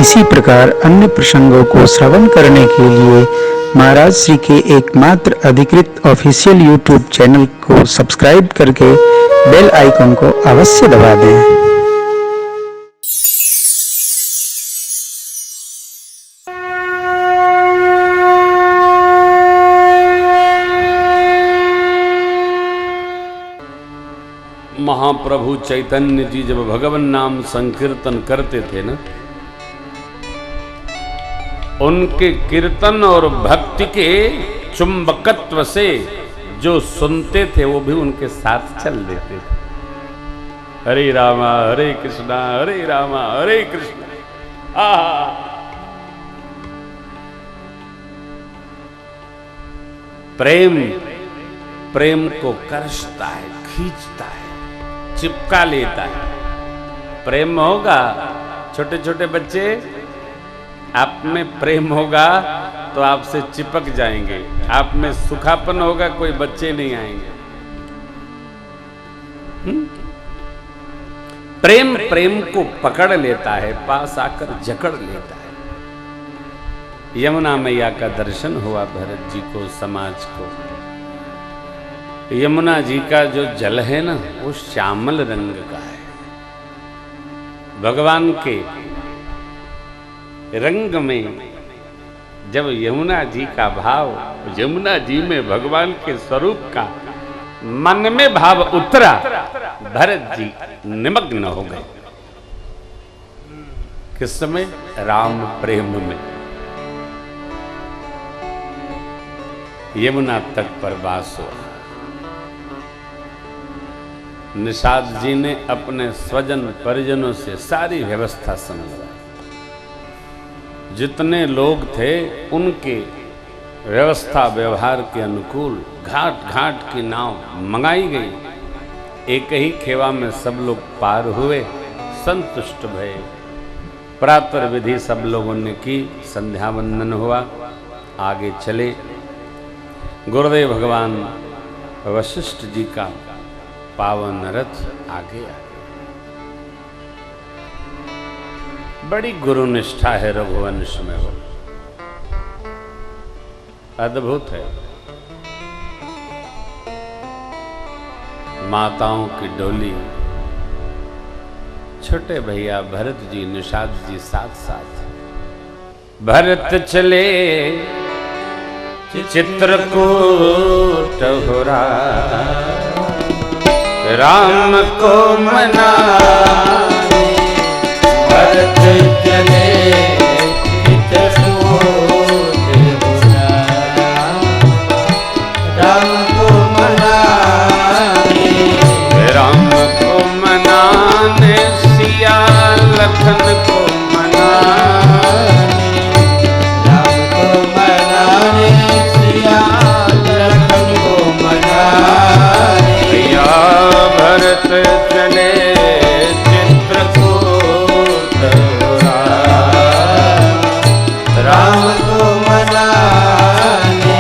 इसी प्रकार अन्य प्रसंगों को श्रवण करने के लिए महाराज श्री के एकमात्र अधिकृत ऑफिशियल यूट्यूब चैनल को सब्सक्राइब करके बेल आइकन को अवश्य दबा दें। महाप्रभु चैतन्य जी जब भगवान नाम संकीर्तन करते थे ना, उनके कीर्तन और भक्ति के चुंबकत्व से जो सुनते थे वो भी उनके साथ चल देते थे। हरे रामा हरे कृष्णा हरे कृष्णा। प्रेम प्रेम को कर्षता है, खींचता है, चिपका लेता है। प्रेम होगा, छोटे छोटे बच्चे आप में प्रेम होगा तो आपसे चिपक जाएंगे। आप में सुखापन होगा, कोई बच्चे नहीं आएंगे। प्रेम प्रेम को पकड़ लेता है, पास आकर जकड़ लेता है। यमुना मैया का दर्शन हुआ भरत जी को, समाज को। यमुना जी का जो जल है ना, वो श्यामल रंग का है। भगवान के रंग में जब यमुना जी का भाव, यमुना जी में भगवान के स्वरूप का मन में भाव उतरा, भरत जी निमग्न हो गए। किस समय? राम प्रेम में। यमुना तट पर वास हुआ। निषाद जी ने अपने स्वजन परिजनों से सारी व्यवस्था समझाई। जितने लोग थे उनके व्यवस्था व्यवहार के अनुकूल घाट घाट की नाव मंगाई गई। एक ही खेवा में सब लोग पार हुए, संतुष्ट भये। प्रातः विधि सब लोगों ने की, संध्या वंदन हुआ, आगे चले। गुरुदेव भगवान वशिष्ठ जी का पावन रथ आगे आ। बड़ी गुरु निष्ठा है रघुवंश में, वो अद्भुत है। माताओं की डोली, छोटे भैया भरत जी, निषाद जी साथ साथ। भरत चले चित्रकूट होरा, राम को मना। भरत चले चित्रकूट होरा, राम को मनाने। राम को मनाने, सिया लखन को मनाने। राम को मनाने, सिया लखन को मनाने। भैया भरत चले चित्रकूट होरा, राम को मनाने।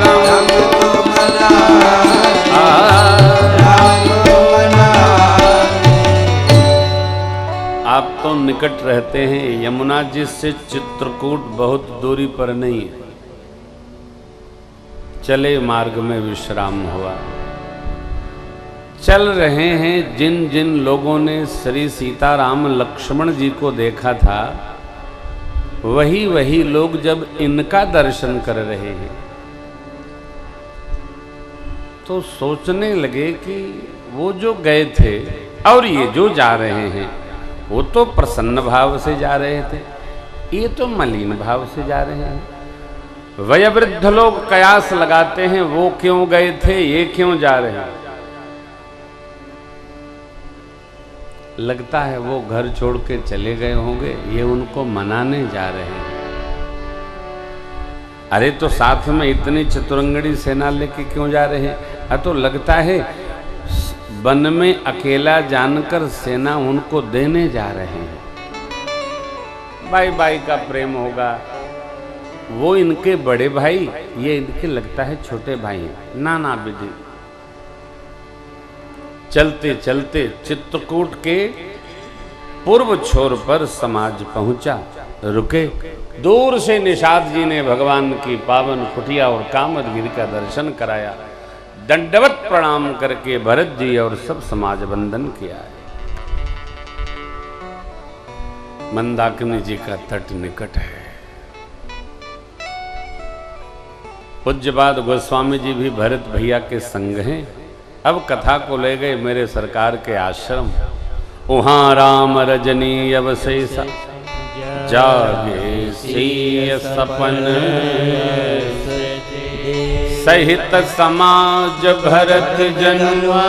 राम को मनाने, राम को मनाने। आप तो निकट रहते हैं, यमुना जी से चित्रकूट बहुत दूरी पर नहीं है। चले मार्ग में विश्राम हुआ। चल रहे हैं, जिन जिन लोगों ने श्री सीताराम लक्ष्मण जी को देखा था, वही वही लोग जब इनका दर्शन कर रहे हैं तो सोचने लगे कि वो जो गए थे और ये जो जा रहे हैं, वो तो प्रसन्न भाव से जा रहे थे, ये तो मलिन भाव से जा रहे हैं। वयोवृद्ध लोग कयास लगाते हैं, वो क्यों गए थे, ये क्यों जा रहे हैं। लगता है वो घर छोड़ के चले गए होंगे, ये उनको मनाने जा रहे हैं। अरे तो साथ में इतनी चतुरंगड़ी सेना लेके क्यों जा रहे हैं? तो लगता है वन में अकेला जानकर सेना उनको देने जा रहे हैं। भाई भाई का प्रेम होगा, वो इनके बड़े भाई, ये इनके लगता है छोटे भाई। नाना विधि। चलते चलते चित्रकूट के पूर्व छोर पर समाज पहुंचा, रुके। दूर से निषाद जी ने भगवान की पावन कुटिया और कामदगिरि का दर्शन कराया। दंडवत प्रणाम करके भरत जी और सब समाज वंदन किया। मंदाकिनी जी का तट निकट है। पूज्यपाद गोस्वामी जी भी भरत भैया के संग हैं। अब कथा को ले गए मेरे सरकार के आश्रम। वहां राम रजनी अवशेषा, जागे सिय सपन, सहित समाज भरत जनवा,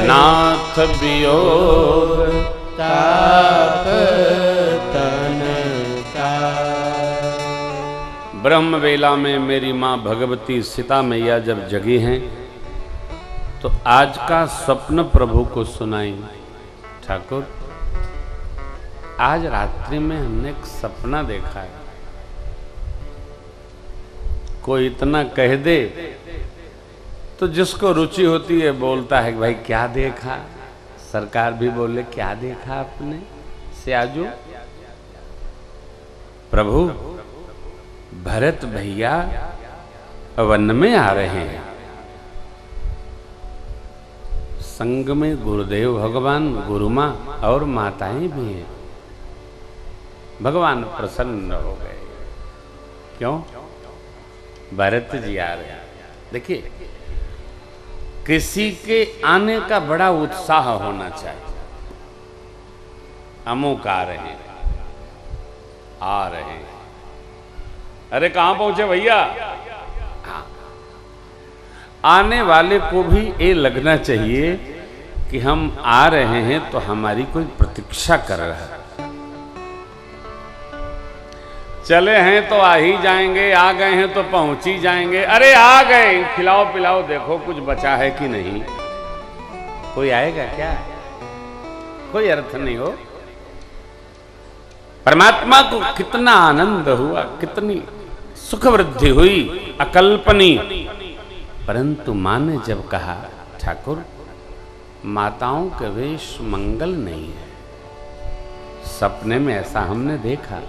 नाथ वियोग ताप तन का। ब्रह्म वेला में मेरी माँ भगवती सीता मैया जब जगी हैं तो आज का स्वप्न प्रभु को सुनाई। ठाकुर, आज रात्रि में हमने एक सपना देखा है। कोई इतना कह दे तो जिसको रुचि होती है बोलता है कि भाई क्या देखा। सरकार भी बोले क्या देखा आपने स्याजू। प्रभु, भरत भैया वन में आ रहे हैं, संग में गुरुदेव भगवान, गुरुमाँ और माताएं भी हैं। भगवान प्रसन्न हो गए। क्यों? भरत जी आ रहे हैं। देखिए, किसी के आने का बड़ा उत्साह होना चाहिए। अमुक आ रहे हैं, आ रहे हैं। अरे कहां पहुंचे भैया? हाँ। आने वाले को भी ये लगना चाहिए कि हम आ रहे हैं तो हमारी कोई प्रतीक्षा कर रहा है। चले हैं तो आ ही जाएंगे, आ गए हैं तो पहुंच ही जाएंगे। अरे आ गए, खिलाओ पिलाओ, देखो कुछ बचा है कि नहीं। कोई आएगा क्या? कोई अर्थ नहीं हो। परमात्मा को कितना आनंद हुआ, कितनी सुख वृद्धि हुई, अकल्पनीय। परंतु मां ने जब कहा, ठाकुर माताओं के वेश मंगल नहीं है, सपने में ऐसा हमने देखा।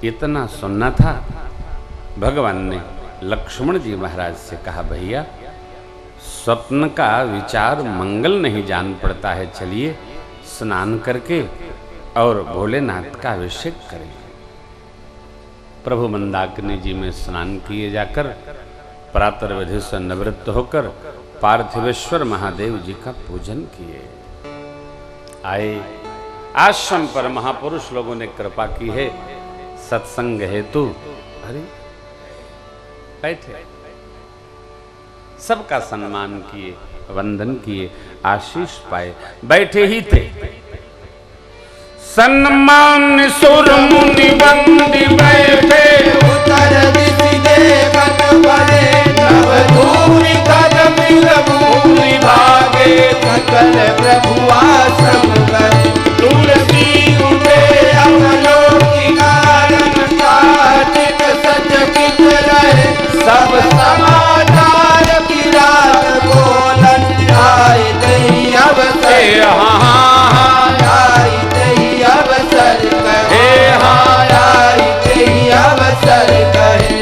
इतना सुनना था। भगवान ने लक्ष्मण जी महाराज से कहा, भैया स्वप्न का विचार मंगल नहीं जान पड़ता है, चलिए स्नान करके और भोलेनाथ का अभिषेक करें। प्रभु मंदाकिनी जी में स्नान किए जाकर प्रातः विधि से निवृत्त होकर पार्थिवेश्वर महादेव जी का पूजन किए। आए आश्रम पर महापुरुष लोगों ने कृपा की है सत्संग हेतु। अरे बैठे, सबका सम्मान किए, वंदन किए, आशीष पाए, बैठे ही थे। सन्मान सुर मुनि बंदी बैठे, उतर दिशि देखत परे, नव धूरि कदम भूमि भागे, सकल प्रभु आश्रम गए। तुलसी उठे अवलोकि कारण, कार्तिक सचकित रहे, सब समाचार विराट बोलन। आए दही अवसर, आए दही अवसर कहे, आए दही अवसर कहे।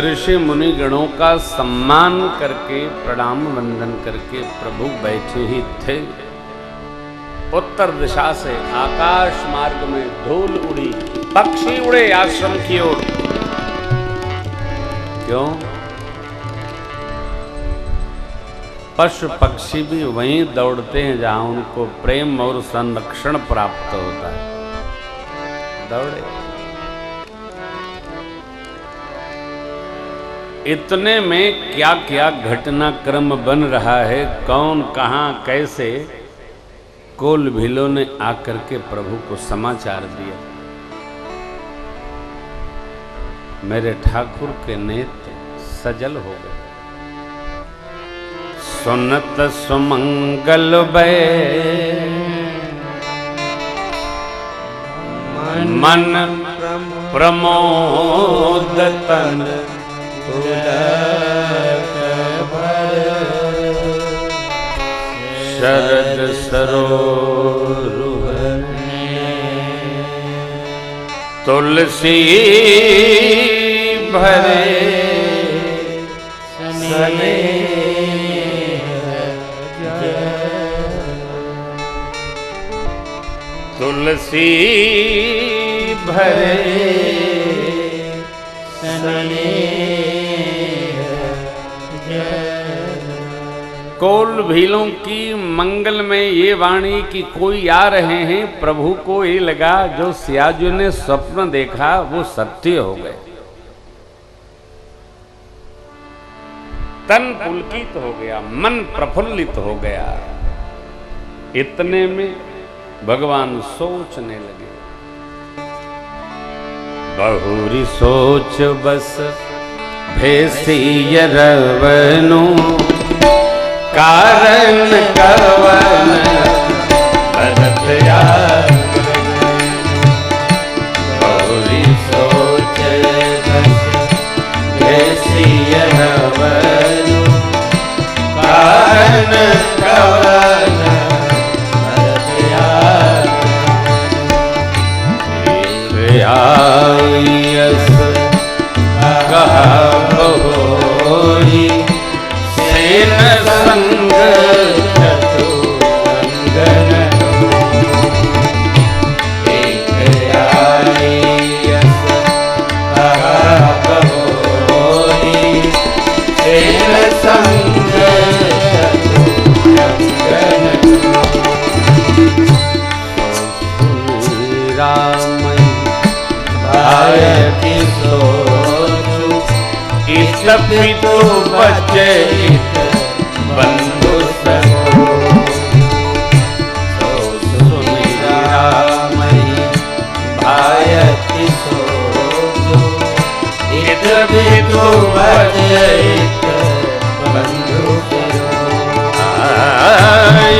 ऋषि मुनि गणों का सम्मान करके, प्रणाम वंदन करके प्रभु बैठे ही थे। उत्तर दिशा से आकाश मार्ग में धूल उड़ी, पक्षी उड़े आश्रम की ओर। क्यों? पशु पक्षी भी वहीं दौड़ते हैं जहां उनको प्रेम और संरक्षण प्राप्त होता है। दौड़े। इतने में क्या क्या घटनाक्रम बन रहा है, कौन कहां कैसे, कोल भीलों ने आकर के प्रभु को समाचार दिया। मेरे ठाकुर के नेत्र सजल हो गए। सुनत सुमंगल बै मन प्रमोद तन, शरद सरोरुह तुलसी भरे सने तुलसी भरे सने कोल भीलों की मंगल में ये वाणी की कोई आ रहे हैं। प्रभु को ये लगा जो सियाजू ने स्वप्न देखा वो सत्य हो गए। तन पुलकित हो गया, मन प्रफुल्लित हो गया। इतने में भगवान सोचने लगे, बहुरी सोच बस भेसी रवनु कारण कवन भरत बहुरी सोच बस भेसी रवनु कारण कवन आयस कहा बहुरी सेन संग चतुरंगन एक आयस कहा बहुरी सेन संग चतुरंगन राम की सोचू इस पितु बच्चे बंधु सको सुनी रामई भाई की सोचू इस पितु बच्चे बंधु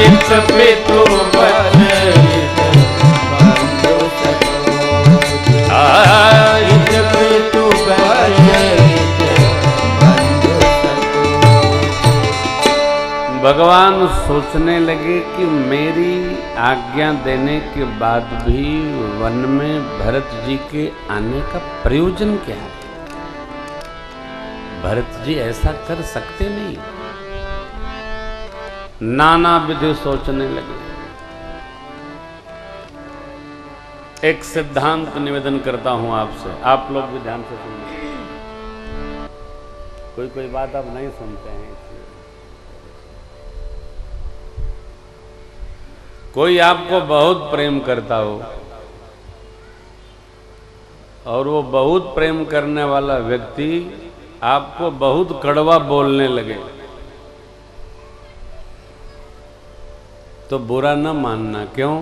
इस पितु बच्चे भगवान सोचने लगे कि मेरी आज्ञा देने के बाद भी वन में भरत जी के आने का प्रयोजन क्या है। भरत जी ऐसा कर सकते नहीं। नाना विधि सोचने लगे। एक सिद्धांत निवेदन करता हूं आपसे, आप लोग भी ध्यान से सुनिए। कोई बात आप नहीं सुनते हैं। कोई आपको बहुत प्रेम करता हो और वो बहुत प्रेम करने वाला व्यक्ति आपको बहुत कड़वा बोलने लगे तो बुरा न मानना। क्यों?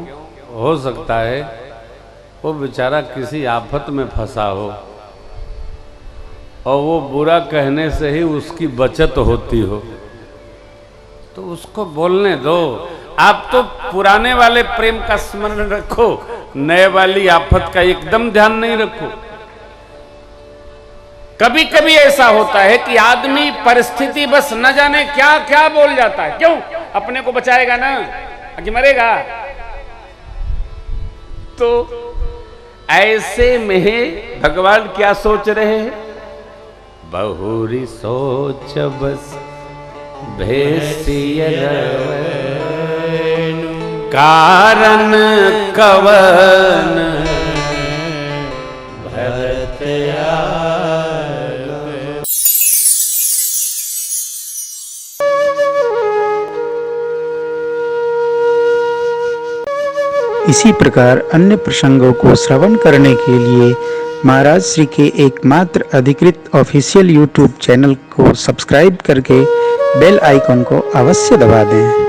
हो सकता है वो बेचारा किसी आफत में फंसा हो और वो बुरा कहने से ही उसकी बचत होती हो, तो उसको बोलने दो। आप तो पुराने वाले प्रेम का स्मरण रखो, नए वाली आफत का एकदम ध्यान नहीं रखो। कभी कभी ऐसा होता है कि आदमी परिस्थिति बस न जाने क्या क्या बोल जाता है। क्यों? अपने को बचाएगा ना कि मरेगा। तो ऐसे में भगवान क्या सोच रहे हैं? बहुरी सोच बस भेसिय कारण कवन भरत इसी प्रकार अन्य प्रसंगों को श्रवण करने के लिए महाराज श्री के एकमात्र अधिकृत ऑफिशियल YouTube चैनल को सब्सक्राइब करके बेल आइकन को अवश्य दबा दें।